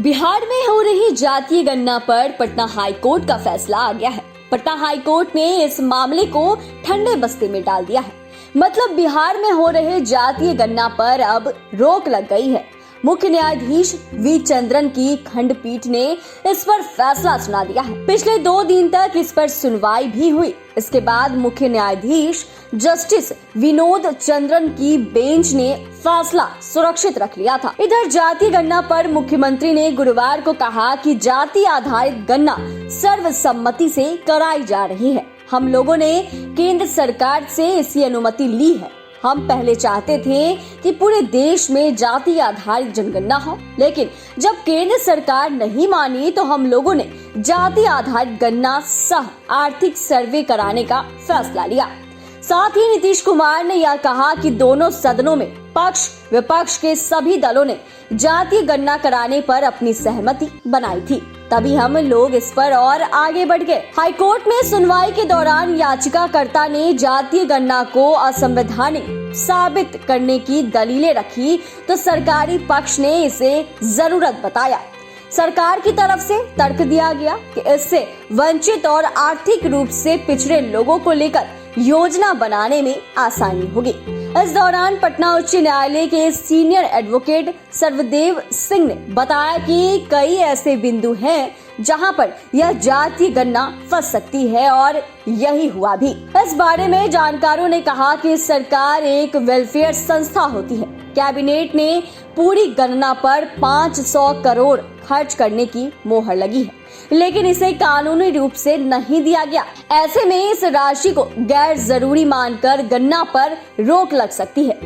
बिहार में हो रही जातीय गणना पर पटना हाई कोर्ट का फैसला आ गया है। पटना हाई कोर्ट ने इस मामले को ठंडे बस्ते में डाल दिया है। मतलब बिहार में हो रहे जातीय गणना पर अब रोक लग गई है। मुख्य न्यायाधीश वी चंद्रन की खंडपीठ ने इस पर फैसला सुना दिया है। पिछले 2 दिन तक इस पर सुनवाई भी हुई। इसके बाद मुख्य न्यायाधीश जस्टिस विनोद चंद्रन की बेंच ने फैसला सुरक्षित रख लिया था। इधर जातीय गणना पर मुख्यमंत्री ने गुरुवार को कहा कि जाति आधारित गणना सर्वसम्मति से कराई जा रही है। हम लोगों ने केंद्र सरकार से इसकी अनुमति ली है। हम पहले चाहते थे कि पूरे देश में जाति आधारित जनगणना हो, लेकिन जब केंद्र सरकार नहीं मानी तो हम लोगों ने जाति आधारित गणना सह आर्थिक सर्वे कराने का फैसला लिया। साथ ही नीतीश कुमार ने यह कहा कि दोनों सदनों में पक्ष विपक्ष के सभी दलों ने जातीय गणना कराने पर अपनी सहमति बनाई थी, तभी हम लोग इस पर और आगे बढ़ गए। हाईकोर्ट में सुनवाई के दौरान याचिकाकर्ता ने जातीय गणना को असंवैधानिक साबित करने की दलीलें रखी तो सरकारी पक्ष ने इसे जरूरत बताया। सरकार की तरफ से तर्क दिया गया कि इससे वंचित और आर्थिक रूप से पिछड़े लोगों को लेकर योजना बनाने में आसानी होगी। इस दौरान पटना उच्च न्यायालय के सीनियर एडवोकेट सर्वदेव सिंह ने बताया कि कई ऐसे बिंदु हैं जहां पर यह जातीय गणना फंस सकती है और यही हुआ भी। इस बारे में जानकारों ने कहा कि सरकार एक वेलफेयर संस्था होती है। कैबिनेट ने पूरी गणना पर 500 करोड़ खर्च करने की मोहर लगी है, लेकिन इसे कानूनी रूप से नहीं दिया गया। ऐसे में इस राशि को गैर जरूरी मानकर गणना पर रोक लग सकती है।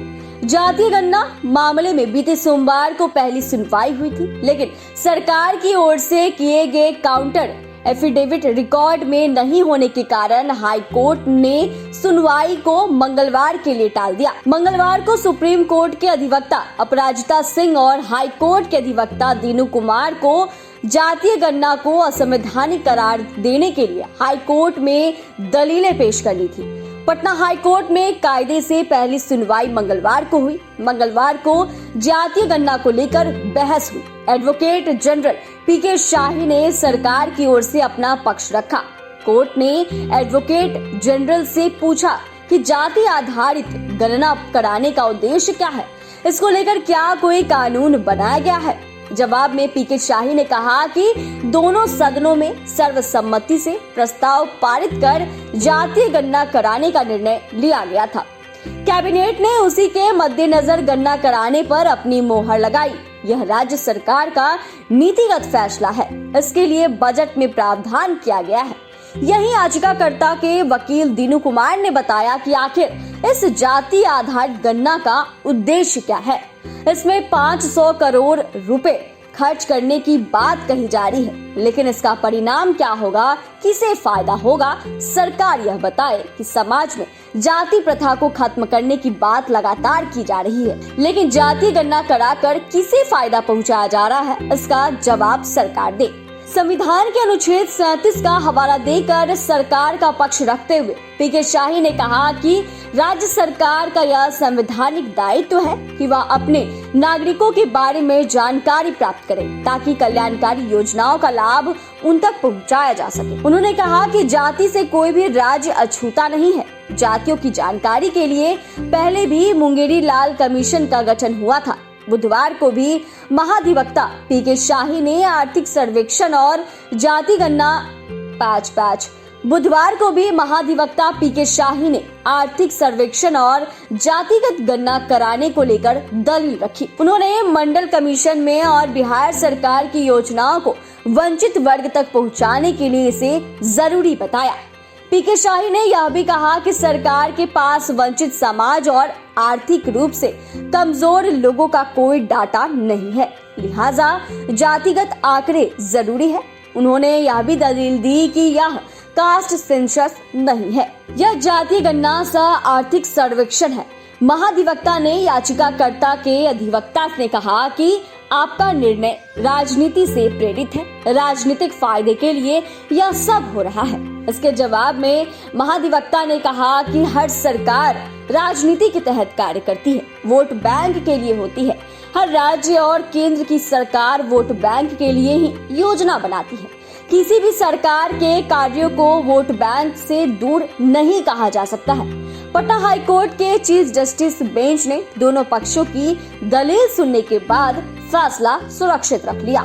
जातीय गणना मामले में बीते सोमवार को पहली सुनवाई हुई थी, लेकिन सरकार की ओर से किए गए काउंटर एफिडेविट रिकॉर्ड में नहीं होने के कारण हाई कोर्ट ने सुनवाई को मंगलवार के लिए टाल दिया। मंगलवार को सुप्रीम कोर्ट के अधिवक्ता अपराजिता सिंह और हाई कोर्ट के अधिवक्ता दीनू कुमार को जातीय गणना को असंवैधानिक करार देने के लिए हाई कोर्ट में दलीलें पेश करनी थी। पटना हाई कोर्ट में कायदे से पहली सुनवाई मंगलवार को हुई। मंगलवार को जातीय गणना को लेकर बहस हुई। एडवोकेट जनरल पीके शाही ने सरकार की ओर से अपना पक्ष रखा। कोर्ट ने एडवोकेट जनरल से पूछा कि जाति आधारित गणना कराने का उद्देश्य क्या है, इसको लेकर क्या कोई कानून बनाया गया है। जवाब में पीके शाही ने कहा कि दोनों सदनों में सर्वसम्मति से प्रस्ताव पारित कर जातीय गणना कराने का निर्णय लिया गया था। कैबिनेट ने उसी के मद्देनजर गणना कराने पर अपनी मोहर लगाई। यह राज्य सरकार का नीतिगत फैसला है। इसके लिए बजट में प्रावधान किया गया है। यही याचिकाकर्ता के वकील दीनू कुमार ने बताया कि आखिर इस जाति आधारित गणना का उद्देश्य क्या है। इसमें 500 करोड़ रुपए खर्च करने की बात कही जा रही है, लेकिन इसका परिणाम क्या होगा, किसे फायदा होगा, सरकार यह बताए कि समाज में जाति प्रथा को खत्म करने की बात लगातार की जा रही है, लेकिन जाति गणना कराकर किसे फायदा पहुंचाया जा रहा है, इसका जवाब सरकार दे। संविधान के अनुच्छेद 37 का हवाला देकर सरकार का पक्ष रखते हुए पीके शाही ने कहा कि राज्य सरकार का यह संवैधानिक दायित्व है कि वह अपने नागरिकों के बारे में जानकारी प्राप्त करे ताकि कल्याणकारी योजनाओं का लाभ उन तक पहुंचाया जा सके। उन्होंने कहा कि जाति से कोई भी राज्य अछूता नहीं है। जातियों की जानकारी के लिए पहले भी मुंगेरी लाल कमीशन का गठन हुआ था। बुधवार को भी महाधिवक्ता पीके शाही ने आर्थिक सर्वेक्षण और जाति गणना बुधवार को भी महाधिवक्ता पीके शाही ने आर्थिक सर्वेक्षण और जातिगत गणना कराने को लेकर दलील रखी। उन्होंने मंडल कमीशन में और बिहार सरकार की योजनाओं को वंचित वर्ग तक पहुंचाने के लिए इसे जरूरी बताया। पीके शाही ने यह भी कहा कि सरकार के पास वंचित समाज और आर्थिक रूप से कमजोर लोगों का कोई डाटा नहीं है, लिहाजा जातिगत आंकड़े जरूरी है। उन्होंने यह भी दलील दी कि यह कास्ट सेंसस नहीं है, यह जातीय गणना सह आर्थिक सर्वेक्षण है। महाधिवक्ता ने याचिकाकर्ता के अधिवक्ता ने कहा कि आपका निर्णय राजनीति से प्रेरित है, राजनीतिक फायदे के लिए यह सब हो रहा है। इसके जवाब में महाधिवक्ता ने कहा कि हर सरकार राजनीति के तहत कार्य करती है, वोट बैंक के लिए होती है। हर राज्य और केंद्र की सरकार वोट बैंक के लिए ही योजना बनाती है। किसी भी सरकार के कार्यों को वोट बैंक से दूर नहीं कहा जा सकता है। पटना हाई कोर्ट के चीफ जस्टिस बेंच ने दोनों पक्षों की दलील सुनने के बाद फैसला सुरक्षित रख लिया।